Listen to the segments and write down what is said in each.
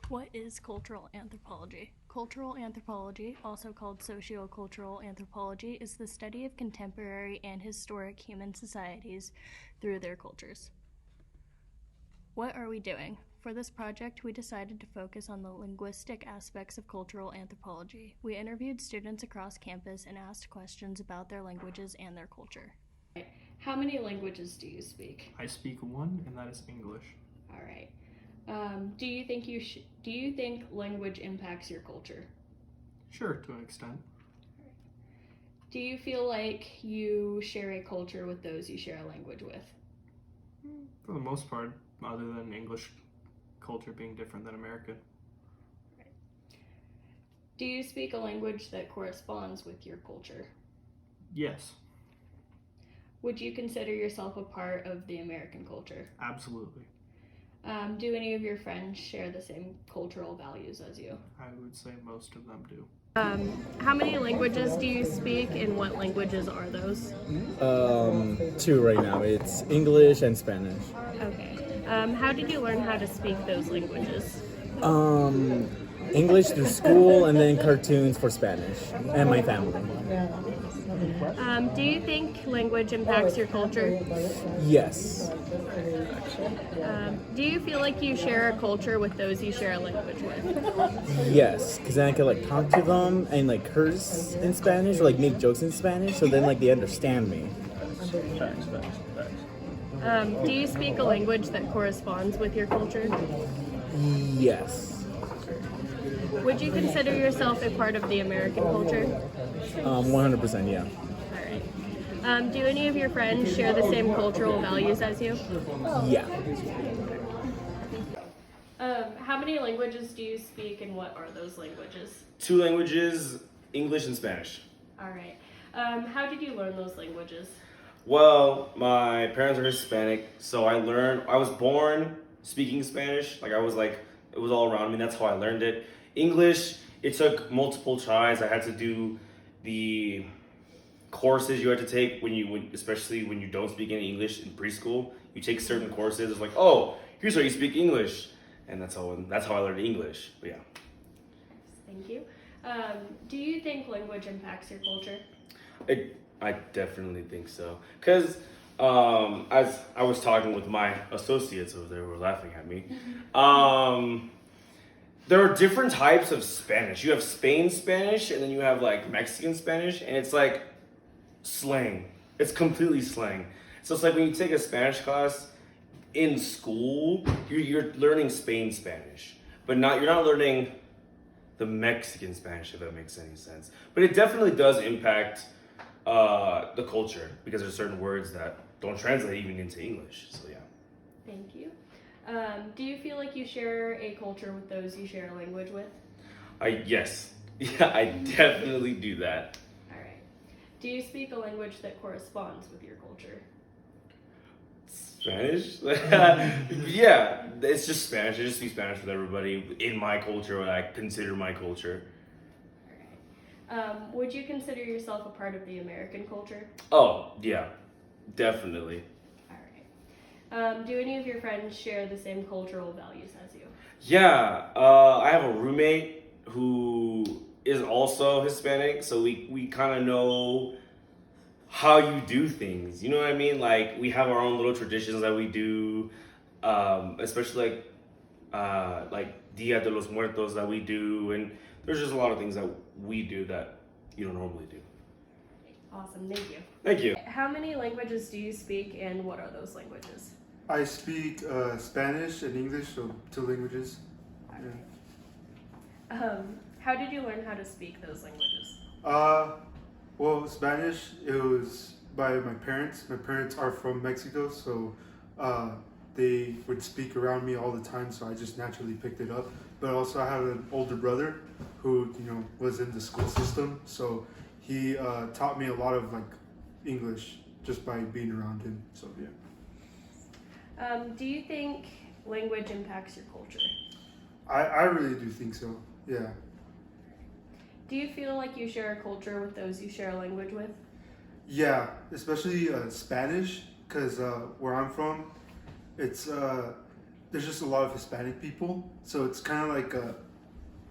What is cultural anthropology? Cultural anthropology, also called sociocultural anthropology, is the study of contemporary and historic human societies through their cultures. What are we doing? For this project, we decided to focus on the linguistic aspects of cultural anthropology. We interviewed students across campus and asked questions about their languages and their culture. How many languages do you speak? I speak one, and that is English. All right. Do you think language impacts your culture? Sure, to an extent. Do you feel like you share a culture with those you share a language with? For the most part, other than English culture being different than American. Do you speak a language that corresponds with your culture? Yes, Would you consider yourself a part of the American culture? absolutely. Do any of your friends share the same cultural values as you? I would say most of them do. How many languages do you speak, and what languages are those? Two right now. It's English and Spanish. Okay. How did you learn how to speak those languages? English through school and then cartoons for Spanish and my family. Do you think language impacts your culture? Yes. Do you feel like you share a culture with those you share a language with? Yes, because then I could like talk to them and like curse in Spanish or like make jokes in Spanish, so then like they understand me. Do you speak a language that corresponds with your culture? Yes. Would you consider yourself a part of the American culture? 100%. Yeah. All right. Do any of your friends share the same cultural values as you? Yeah. How many languages do you speak, and what are those languages? Two languages, English and Spanish. All right. How did you learn those languages? Well, my parents are Hispanic, so I was born speaking Spanish. It was all around me. That's how I learned it. English, it took multiple tries. I had to do the courses you had to take especially when you don't speak any English in preschool. You take certain courses. It's like, oh, here's how you speak English, and that's how I learned English. But yeah. Thank you. Do you think language impacts your culture? I definitely think so. Because as I was talking with my associates over there who were laughing at me, there are different types of Spanish. You have Spain Spanish, and then you have like Mexican Spanish, and it's like slang. It's completely slang. So it's like when you take a Spanish class in school, you're learning Spain Spanish, but you're not learning the Mexican Spanish, if that makes any sense. But it definitely does impact the culture, because there's certain words that don't translate even into English. So yeah. Thank you. Do you feel like you share a culture with those you share a language with? Yes. Yeah, I definitely do that. All right. Do you speak a language that corresponds with your culture? Spanish? Yeah, it's just Spanish. I just speak Spanish with everybody in my culture, what I consider my culture. All right. Would you consider yourself a part of the American culture? Oh, yeah, definitely. All right. Do any of your friends share the same cultural values as you? Yeah, I have a roommate who is also Hispanic, so we kind of know how you do things. You know what I mean? Like, we have our own little traditions that we do, especially like Dia de los Muertos that we do, and there's just a lot of things that we do that you don't normally do. Awesome. Thank you. Thank you. How many languages do you speak, and what are those languages? I speak Spanish and English, so two languages. Yeah. How did you learn how to speak those languages? Well, Spanish, it was by my parents. My parents are from Mexico, so they would speak around me all the time, so I just naturally picked it up. But also, I have an older brother who, was in the school system, so he taught me a lot of like English just by being around him. So yeah. Do you think language impacts your culture? I really do think so. Yeah. Do you feel like you share a culture with those you share a language with? Yeah, especially Spanish, because where I'm from, it's there's just a lot of Hispanic people, so it's kind of like a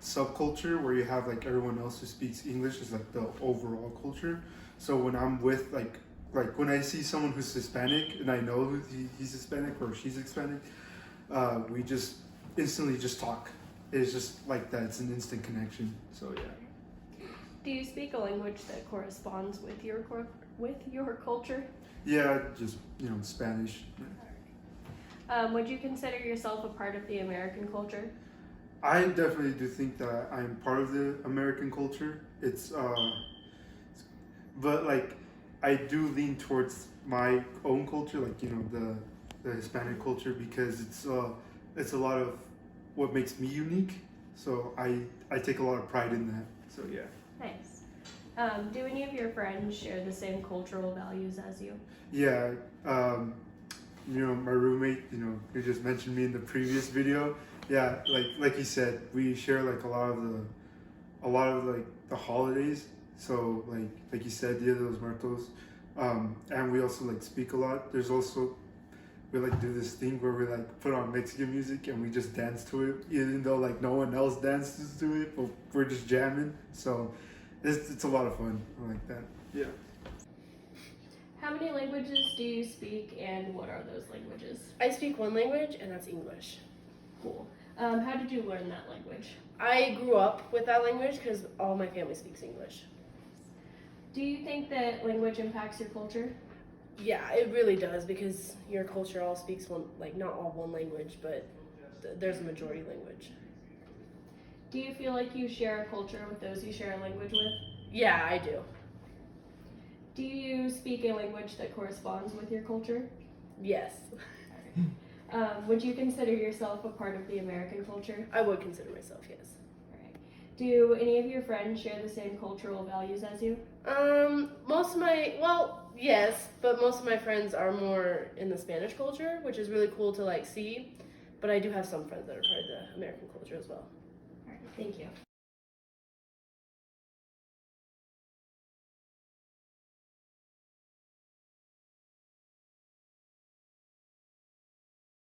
subculture where you have like everyone else who speaks English is like the overall culture. So when I'm with like when I see someone who's Hispanic and I know he's Hispanic or she's Hispanic, we just instantly just talk. It's just like that. It's an instant connection. So yeah. Do you speak a language that corresponds with your culture? Yeah, just Spanish. Would you consider yourself a part of the American culture? I definitely do think that I'm part of the American culture. It's but like I do lean towards my own culture, like the Hispanic culture, because it's a lot of what makes me unique. So I take a lot of pride in that. So yeah. Nice. Do any of your friends share the same cultural values as you? Yeah. My roommate, who just mentioned me in the previous video. Yeah, like he said, we share like a lot of like the holidays. So like you said, Dia de los Muertos, and we also like speak a lot. There's also we like do this thing where we like put on Mexican music and we just dance to it, even though like no one else dances to it, but we're just jamming. So it's a lot of fun. I like that. Yeah. How many languages do you speak, and what are those languages? I speak one language, and that's English. Cool. How did you learn that language? I grew up with that language because all my family speaks English. Do you think that language impacts your culture? Yeah, it really does because your culture all speaks one, like not all one language, but there's a majority language. Do you feel like you share a culture with those you share a language with? Yeah, I do. Do you speak a language that corresponds with your culture? Yes, Would you consider yourself a part of the American culture? I would consider myself, yes. Alright. Do any of your friends share the same cultural values as you? Yes, but most of my friends are more in the Spanish culture, which is really cool to like see. But I do have some friends that are part of the American culture as well. Alright, thank you.